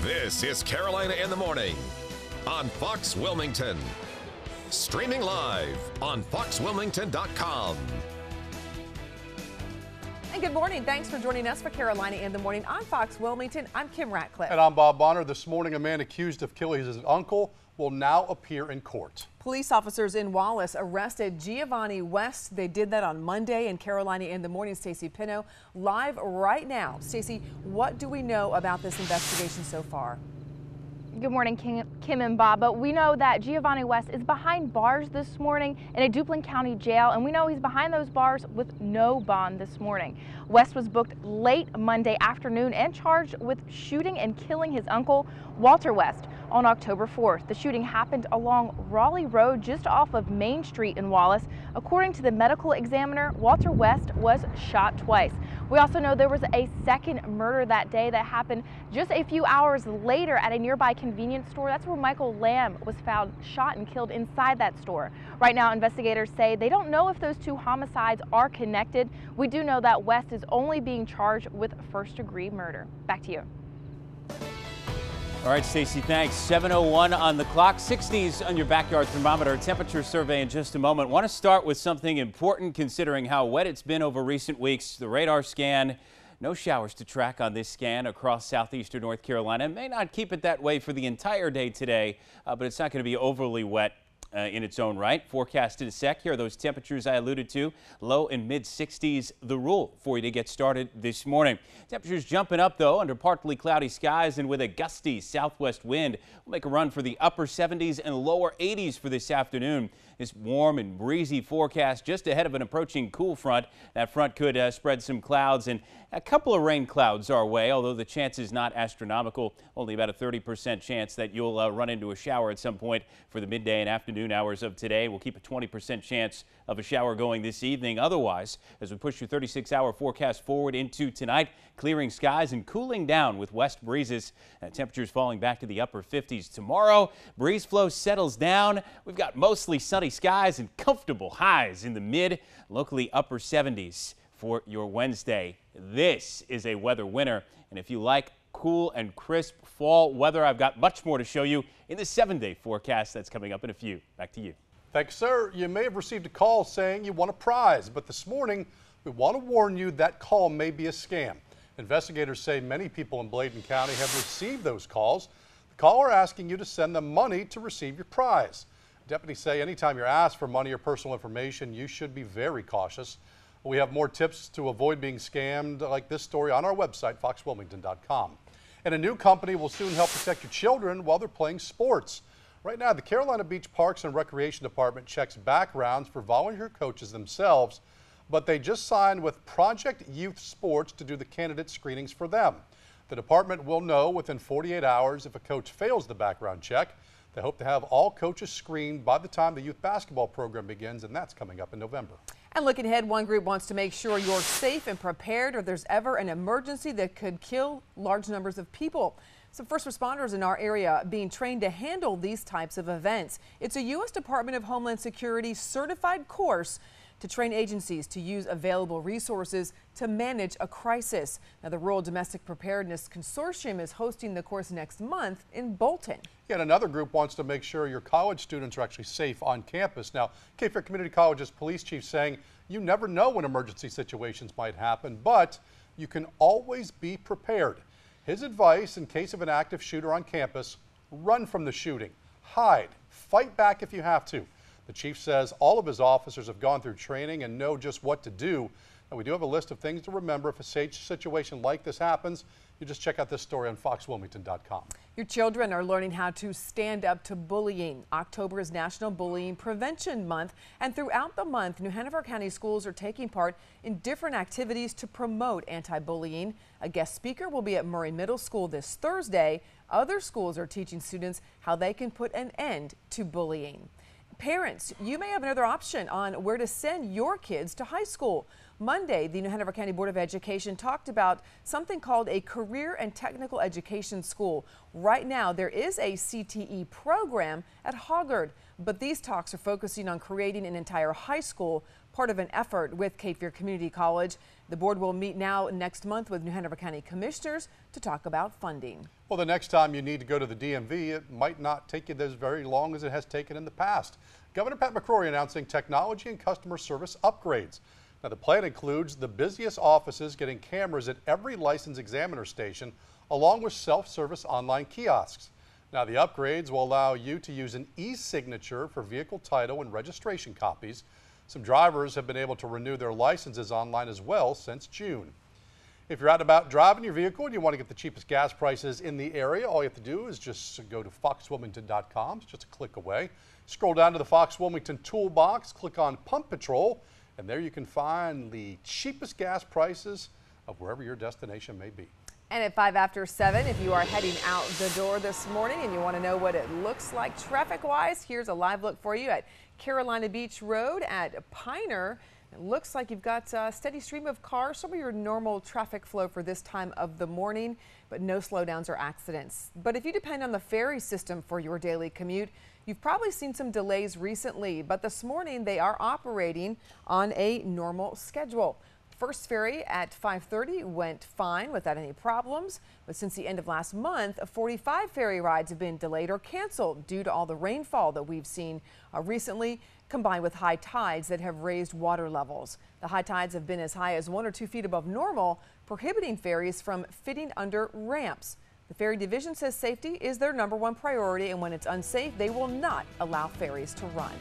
This is Carolina in the Morning on Fox Wilmington. Streaming live on foxwilmington.com. And good morning. Thanks for joining us for Carolina in the Morning on Fox Wilmington. I'm Kim Ratcliffe. And I'm Bob Bonner. This morning, a man accused of killing his uncle will now appear in court. Police officers in Wallace arrested Giovanni West. They did that on Monday. In Carolina in the Morning, Stacey Pinno live right now. Stacey, what do we know about this investigation so far? Good morning, Kim and Bob. But we know that Giovanni West is behind bars this morning in a Duplin County jail, and we know he's behind those bars with no bond this morning. West was booked late Monday afternoon and charged with shooting and killing his uncle, Walter West, on October 4th. The shooting happened along Raleigh Road just off of Main Street in Wallace. According to the medical examiner, Walter West was shot twice. We also know there was a second murder that day that happened just a few hours later at a nearby convenience store. That's where Michael Lamb was found shot and killed inside that store. Right now, investigators say they don't know if those two homicides are connected. We do know that West is only being charged with first-degree murder. Back to you. All right, Stacey, thanks. 7:01 on the clock, 60s on your backyard thermometer. Temperature survey in just a moment. Want to start with something important considering how wet it's been over recent weeks. The radar scan. No showers to track on this scan across southeastern North Carolina. May not keep it that way for the entire day today, but it's not going to be overly wet in its own right. Forecast in a sec. Here are those temperatures I alluded to. Low and mid 60s, the rule for you to get started this morning. Temperatures jumping up though under partly cloudy skies and with a gusty southwest wind. We'll make a run for the upper 70s and lower 80s for this afternoon. This warm and breezy forecast just ahead of an approaching cool front. That front could spread some clouds and a couple of rain clouds our way, although the chance is not astronomical. Only about a 30% chance that you'll run into a shower at some point for the midday and afternoon hours of today. We'll keep a 20% chance of a shower going this evening. Otherwise, as we push your 36-hour forecast forward into tonight, clearing skies and cooling down with west breezes. Temperatures falling back to the upper 50s. Tomorrow, breeze flow settles down. We've got mostly sunny skies and comfortable highs in the mid, locally upper 70s for your Wednesday. This is a weather winner, and if you like cool and crisp fall weather, I've got much more to show you in the 7-day forecast that's coming up in a few. Back to you. Thanks, sir. You may have received a call saying you won a prize, but this morning we want to warn you that call may be a scam. Investigators say many people in Bladen County have received those calls. The caller asking you to send them money to receive your prize. Deputies say anytime you're asked for money or personal information, you should be very cautious. We have more tips to avoid being scammed like this story on our website, foxwilmington.com. And a new company will soon help protect your children while they're playing sports. Right now, the Carolina Beach Parks and Recreation Department checks backgrounds for volunteer coaches themselves, but they just signed with Project Youth Sports to do the candidate screenings for them. The department will know within 48 hours if a coach fails the background check. They hope to have all coaches screened by the time the youth basketball program begins, and that's coming up in November. And looking ahead, one group wants to make sure you're safe and prepared or there's ever an emergency that could kill large numbers of people. Some first responders in our area being trained to handle these types of events. It's a U.S. Department of Homeland Security certified course to train agencies to use available resources to manage a crisis. Now, the Rural Domestic Preparedness Consortium is hosting the course next month in Bolton. Yet another group wants to make sure your college students are actually safe on campus. Now, Cape Fear Community College's police chief saying you never know when emergency situations might happen, but you can always be prepared. His advice in case of an active shooter on campus: run from the shooting, hide, fight back if you have to. The chief says all of his officers have gone through training and know just what to do. And we do have a list of things to remember if a situation like this happens. You just check out this story on foxwilmington.com. Your children are learning how to stand up to bullying. October is National Bullying Prevention Month, and throughout the month, New Hanover County schools are taking part in different activities to promote anti-bullying. A guest speaker will be at Murray Middle School this Thursday. Other schools are teaching students how they can put an end to bullying. Parents, you may have another option on where to send your kids to high school. Monday, the New Hanover County Board of Education talked about something called a career and technical education school. Right now, there is a CTE program at Hoggard, but these talks are focusing on creating an entire high school part of an effort with Cape Fear Community College. The board will meet next month with New Hanover County commissioners to talk about funding. Well, the next time you need to go to the DMV, it might not take you as very long as it has taken in the past. Governor Pat McCrory announcing technology and customer service upgrades. Now, the plan includes the busiest offices getting cameras at every license examiner station, along with self-service online kiosks. Now, the upgrades will allow you to use an e-signature for vehicle title and registration copies. Some drivers have been able to renew their licenses online as well since June. If you're out and about driving your vehicle and you want to get the cheapest gas prices in the area, all you have to do is just go to foxwilmington.com. It's just a click away. Scroll down to the Fox Wilmington toolbox, click on Pump Patrol, and there you can find the cheapest gas prices of wherever your destination may be. And at 5 after 7, if you are heading out the door this morning and you want to know what it looks like traffic-wise, here's a live look for you at Carolina Beach Road at Piner. It looks like you've got a steady stream of cars, some of your normal traffic flow for this time of the morning, but no slowdowns or accidents. But if you depend on the ferry system for your daily commute, you've probably seen some delays recently, but this morning they are operating on a normal schedule. First ferry at 5:30 went fine without any problems, but since the end of last month, 45 ferry rides have been delayed or canceled due to all the rainfall that we've seen recently, combined with high tides that have raised water levels. The high tides have been as high as 1 or 2 feet above normal, prohibiting ferries from fitting under ramps. The ferry division says safety is their #1 priority, and when it's unsafe, they will not allow ferries to run.